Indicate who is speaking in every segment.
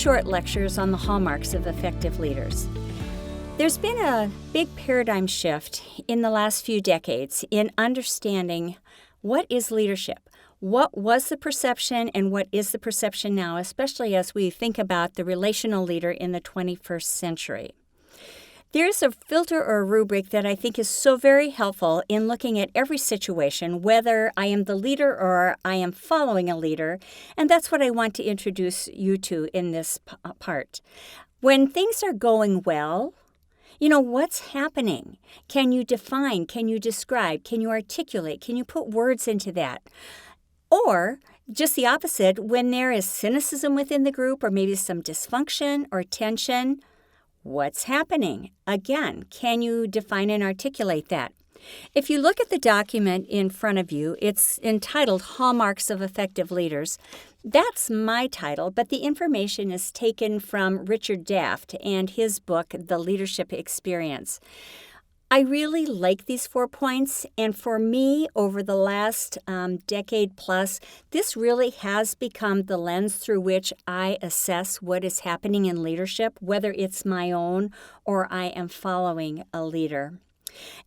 Speaker 1: short lectures on the hallmarks of effective leaders. There's been a big paradigm shift in the last few decades in understanding what is leadership. What was the perception and what is the perception now, especially as we think about the relational leader in the 21st century. There's a filter or a rubric that I think is so very helpful in looking at every situation, whether I am the leader or I am following a leader, and that's what I want to introduce you to in this part. When things are going well, what's happening? Can you define? Can you describe? Can you articulate? Can you put words into that? Or just the opposite, when there is cynicism within the group or maybe some dysfunction or tension, what's happening? Again, can you define and articulate that? If you look at the document in front of you, it's entitled Hallmarks of Effective Leaders. That's my title, but the information is taken from Richard Daft and his book, The Leadership Experience. I really like these 4 points, and for me, over the last decade plus, this really has become the lens through which I assess what is happening in leadership, whether it's my own or I am following a leader.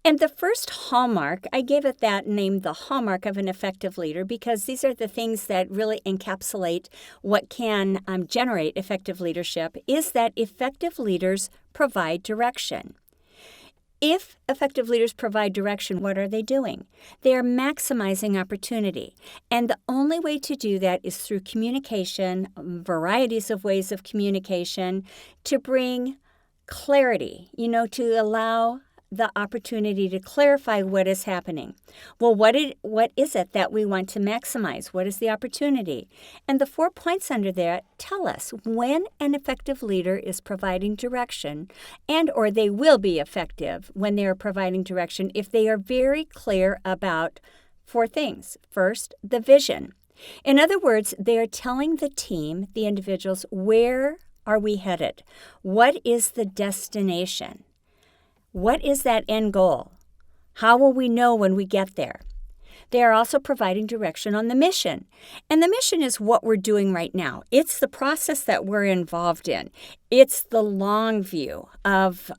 Speaker 1: And the first hallmark, I gave it that name, the hallmark of an effective leader, because these are the things that really encapsulate what can generate effective leadership, is that effective leaders provide direction. If effective leaders provide direction, what are they doing? They are maximizing opportunity. And the only way to do that is through communication, varieties of ways of communication, to bring clarity, to allow the opportunity to clarify what is happening. Well, what is it that we want to maximize? What is the opportunity? And the 4 points under there tell us when an effective leader is providing direction, and or they will be effective when they are providing direction if they are very clear about 4 things. First, the vision. In other words, they are telling the team, the individuals, where are we headed? What is the destination? What is that end goal? How will we know when we get there? They are also providing direction on the mission. And the mission is what we're doing right now. It's the process that we're involved in. It's the long view of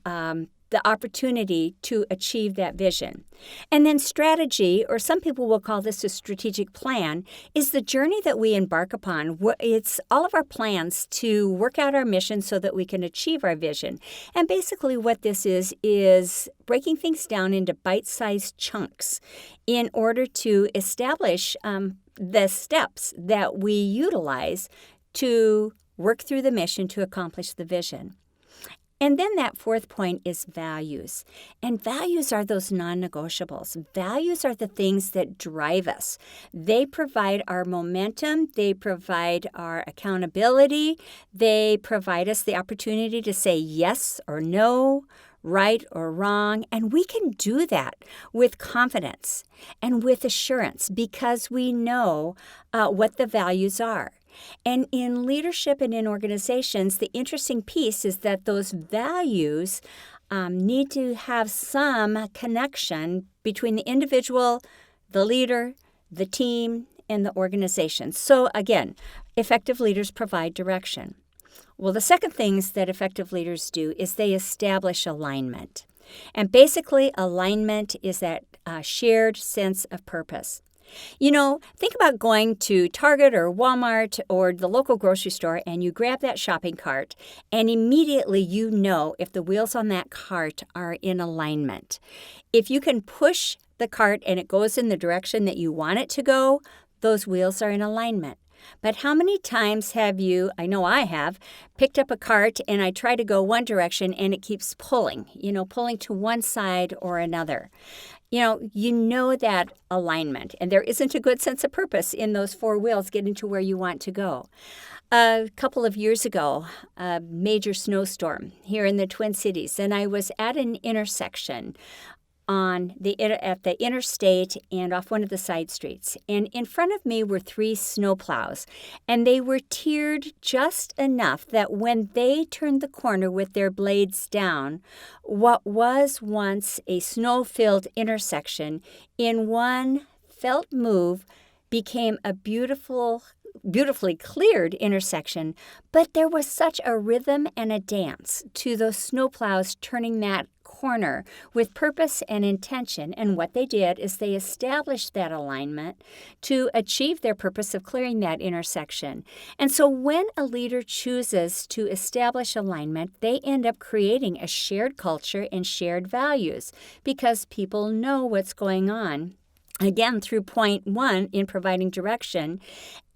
Speaker 1: the opportunity to achieve that vision. And then strategy, or some people will call this a strategic plan, is the journey that we embark upon. It's all of our plans to work out our mission so that we can achieve our vision. And basically what this is breaking things down into bite-sized chunks in order to establish the steps that we utilize to work through the mission to accomplish the vision. And then that 4th point is values. And values are those non-negotiables. Values are the things that drive us. They provide our momentum. They provide our accountability. They provide us the opportunity to say yes or no, right or wrong. And we can do that with confidence and with assurance because we know what the values are. And in leadership and in organizations, the interesting piece is that those values need to have some connection between the individual, the leader, the team, and the organization. So again, effective leaders provide direction. Well, the second things that effective leaders do is they establish alignment. And basically, alignment is that shared sense of purpose. Think about going to Target or Walmart or the local grocery store and you grab that shopping cart and immediately you know if the wheels on that cart are in alignment. If you can push the cart and it goes in the direction that you want it to go, those wheels are in alignment. But how many times have you, I know I have, picked up a cart and I try to go one direction and it keeps pulling to one side or another? You know that alignment, and there isn't a good sense of purpose in those 4 wheels getting to where you want to go. A couple of years ago, a major snowstorm here in the Twin Cities, and I was at an intersection at the interstate and off one of the side streets. And in front of me were 3 snowplows, and they were tiered just enough that when they turned the corner with their blades down, what was once a snow-filled intersection in one felt move became a beautiful beautifully cleared intersection, but there was such a rhythm and a dance to those snowplows turning that corner with purpose and intention. And what they did is they established that alignment to achieve their purpose of clearing that intersection. And so when a leader chooses to establish alignment, they end up creating a shared culture and shared values because people know what's going on. Again, through point one in providing direction.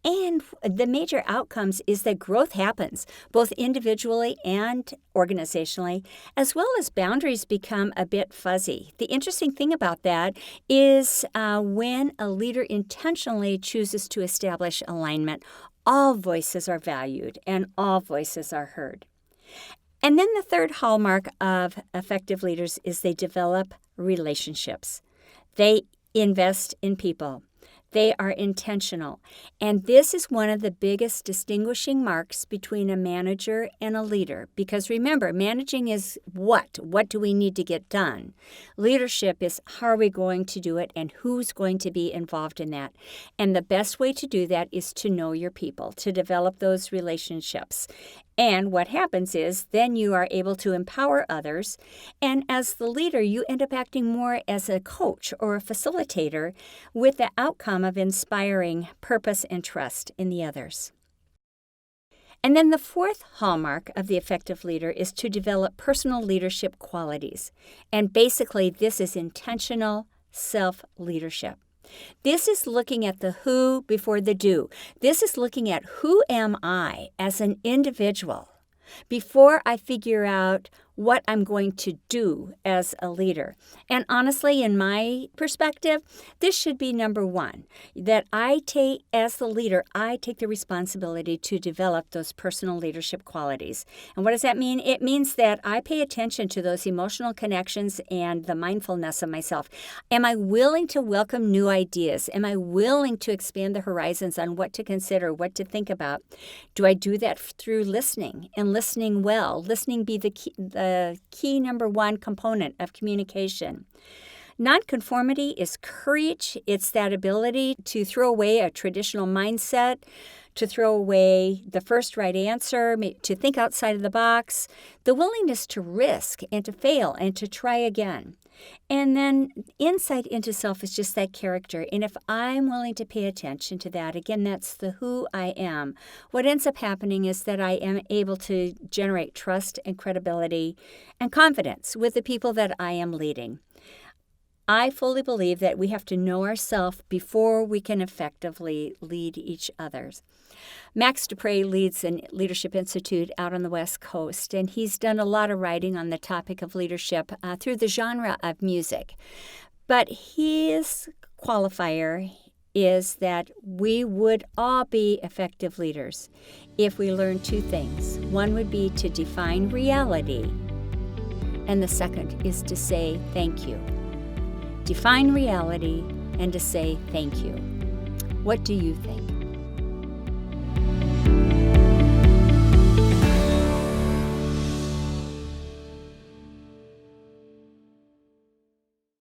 Speaker 1: And the major outcomes is that growth happens, both individually and organizationally, as well as boundaries become a bit fuzzy. The interesting thing about that is when a leader intentionally chooses to establish alignment, all voices are valued and all voices are heard. And then the third hallmark of effective leaders is they develop relationships. They invest in people. They are intentional. And this is one of the biggest distinguishing marks between a manager and a leader. Because remember, managing is what? What do we need to get done? Leadership is how are we going to do it and who's going to be involved in that. And the best way to do that is to know your people, to develop those relationships. And what happens is then you are able to empower others. And as the leader, you end up acting more as a coach or a facilitator with the outcome of inspiring purpose and trust in the others. And then the fourth hallmark of the effective leader is to develop personal leadership qualities. And basically, this is intentional self-leadership. This is looking at the who before the do. This is looking at who am I as an individual before I figure out what I'm going to do as a leader. And honestly, in my perspective, this should be number one, that as the leader, I take the responsibility to develop those personal leadership qualities. And what does that mean? It means that I pay attention to those emotional connections and the mindfulness of myself. Am I willing to welcome new ideas? Am I willing to expand the horizons on what to consider, what to think about? Do I do that through listening and listening well? Listening be the key number one component of communication. Nonconformity is courage. It's that ability to throw away a traditional mindset, to throw away the first right answer, to think outside of the box, the willingness to risk and to fail and to try again. And then insight into self is just that character. And if I'm willing to pay attention to that, again, that's the who I am. What ends up happening is that I am able to generate trust and credibility and confidence with the people that I am leading. I fully believe that we have to know ourselves before we can effectively lead each others. Max Dupre leads a leadership institute out on the West Coast, and he's done a lot of writing on the topic of leadership through the genre of music. But his qualifier is that we would all be effective leaders if we learn two things. One would be to define reality, and the second is to say thank you. Define reality and to say thank you. What do you think?